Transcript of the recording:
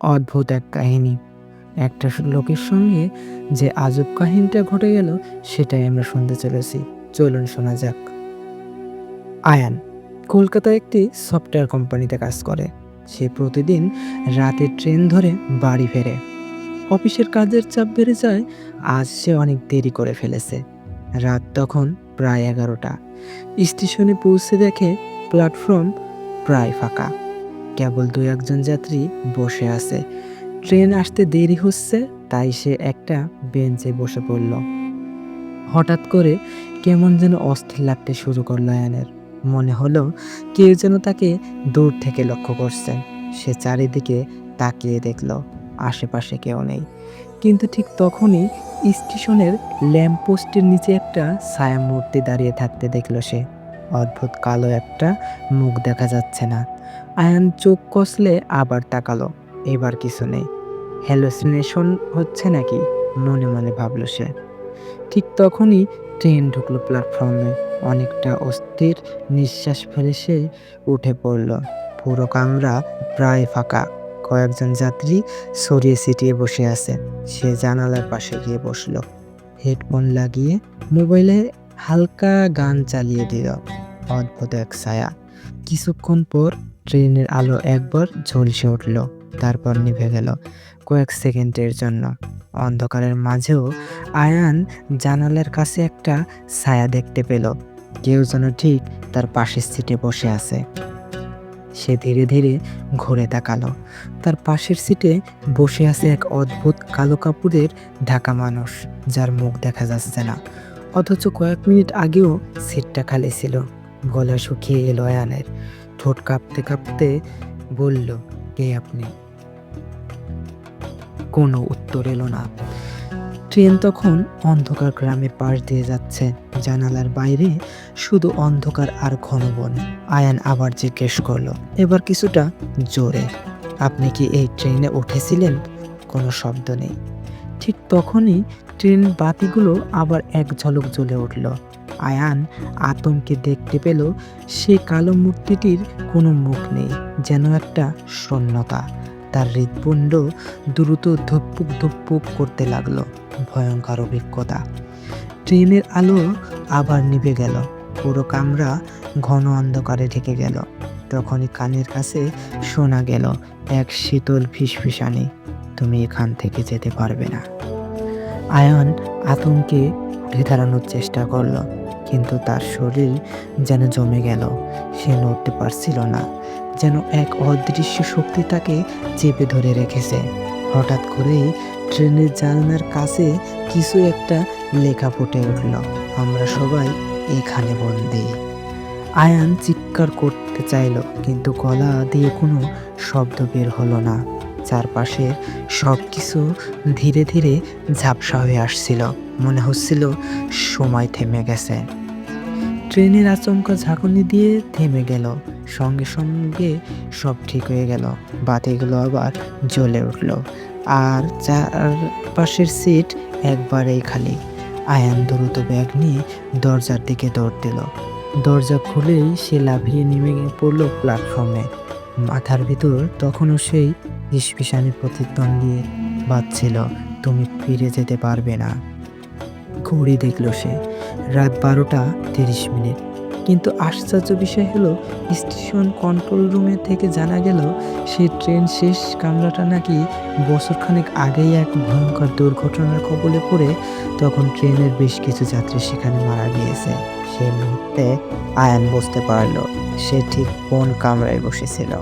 অদ্ভুত এক কাহিনী। একটা লোকের সঙ্গে যে আজব কাহিনীটা ঘটে গেল সেটাই আমরা শুনতে চলেছি। চলুন শোনা যাক। আয়ান কলকাতায় একটি সফটওয়্যার কোম্পানিতে কাজ করে। সে প্রতিদিন রাতে ট্রেন ধরে বাড়ি ফেরে। অফিসের কাজের চাপ বেড়ে যায়। আজ সে অনেক দেরি করে ফেলেছে। রাত তখন প্রায় 11টা। স্টেশনে পৌঁছে দেখে প্ল্যাটফর্ম প্রায় ফাঁকা। কেবল দু একজন যাত্রী বসে আছে। ট্রেন আসতে দেরি হচ্ছে, তাই সে একটা বেঞ্চে বসে পড়ল। হঠাৎ করে কেমন যেন অস্থির লাগতে শুরু করলো আয়ানের। মনে হলো কেউ যেন তাকে দূর থেকে লক্ষ্য করছে। সে চারিদিকে তাকিয়ে দেখল, আশেপাশে কেউ নেই। কিন্তু ঠিক তখনই স্টেশনের ল্যাম্পপোস্টের নিচে একটা ছায়ামূর্তি দাঁড়িয়ে থাকতে দেখল সে। অদ্ভুত কালো একটা মুখ দেখা যাচ্ছে না। আয়ান চোখ কষলে আবার তাকালো। এবার কিছু নেই। হ্যালুসিনেশন হচ্ছে নাকি, মনে মনে ভাবল সে। ঠিক তখনই ট্রেন ঢুকলো প্ল্যাটফর্মে। অনেকটা অস্থির নিঃশ্বাস ফেলে সে উঠে পড়ল। পুরো কামরা প্রায় ফাঁকা। কয়েকজন যাত্রী ছড়িয়ে ছিটিয়ে বসে আছে। সে জানালার পাশে গিয়ে বসলো। হেডফোন লাগিয়ে মোবাইলে হালকা গান চালিয়ে দিল। অদ্ভুত এক ছায়া। কিছুক্ষণ পর ট্রেনের আলো একবার ঝলসে উঠল, তারপর নিভে গেল কয়েক সেকেন্ডের জন্য। অন্ধকারের মাঝেও আয়ান জানালার কাছে একটা ছায়া দেখতে পেল। কেউ যেন ঠিক তার পাশের সিটে বসে আছে। সে ধীরে ধীরে ঘুরে তাকালো। তার পাশের সিটে বসে আছে এক অদ্ভুত কালো কাপড়ের ঢাকা মানুষ, যার মুখ দেখা যাচ্ছে না। অথচ কয়েক মিনিট আগেও সিটটা খালি ছিল। গলা শুকিয়ে এলো আয়ানের। ঠোঁট কাঁপতে কাঁপতে বলল, কে আপনি? কোনো উত্তর এলো না। ট্রেন তখন অন্ধকার গ্রামের পাশ দিয়ে যাচ্ছে। জানালার বাইরে শুধু অন্ধকার আর ঘন বন। আয়ান আবার জিজ্ঞেস করলো, এবার কিছুটা জোরে, আপনি কি এই ট্রেনে উঠেছিলেন? কোনো শব্দ নেই। ঠিক তখনই ট্রেন বাতিগুলো আবার এক ঝলক জ্বলে উঠল। আয়ান আতঙ্কে দেখতে পেল সেই কালো মূর্তিটির কোনো মুখ নেই, যেন একটা শূন্যতা। তার হৃৎপিণ্ড দ্রুত ধুকপুক ধুকপুক করতে লাগলো। ভয়ঙ্কর অভিজ্ঞতা। ট্রেনের আলো আবার নিভে গেল। পুরো কামরা ঘন অন্ধকারে ঢেকে গেল। তখনই কানের কাছে শোনা গেল এক শীতল ফিসফিসানি, তুমি এখান থেকে যেতে পারবে না। আয়ান আতঙ্কে উঠে দাঁড়ানোর চেষ্টা করল, কিন্তু তার শরীর যেন জমে গেল। সে নড়তে পারছিল না, যেন এক অদৃশ্য শক্তি তাকে চেপে ধরে রেখেছে। হঠাৎ করেই ট্রেনের জানলার কাছে কিছু একটা লেখা ফুটে উঠল, আমরা সবাই এখানে বন্দী। আয়ান চিৎকার করতে চাইল, কিন্তু গলা দিয়ে কোনো শব্দ বের হলো না। চারপাশে সবকিছু ধীরে ধীরে ঝাপসা হয়ে আসছিল। মনে হচ্ছিল সময় থেমে গেছে। ট্রেনের আচমকা ঝাঁকুনি দিয়ে থেমে গেল। সঙ্গে সঙ্গে সব ঠিক হয়ে গেল। বাতিগুলো আবার জ্বলে উঠল, আর চারপাশের সিট একবারেই খালি। আয়ান দ্রুত ব্যাগ নিয়ে দরজার দিকে দৌড় দিল। দরজা খুলেই সে লাফিয়ে নেমে পড়ল প্ল্যাটফর্মে। মাথার ভিতর তখনও সেই ফিসফিসানি প্রতিদ্বন্দ্বী বাজছিল, তুমি ফিরে যেতে পারবে না। ঘড়ি দেখল সে, রাত 12টা 30 মিনিট। কিন্তু আশ্চর্য বিষয় হলো, স্টেশন কন্ট্রোল রুমে থেকে জানা গেল সেই ট্রেন শেষ কামরাটা নাকি বছরখানেক আগেই এক ভয়ঙ্কর দুর্ঘটনার কবলে পড়ে তখন ট্রেনের বেশ কিছু যাত্রী সেখানে মারা গিয়েছে। সেই মুহূর্তে আয়ান বুঝতে পারল সে ঠিক কোন কামরায় বসেছিল।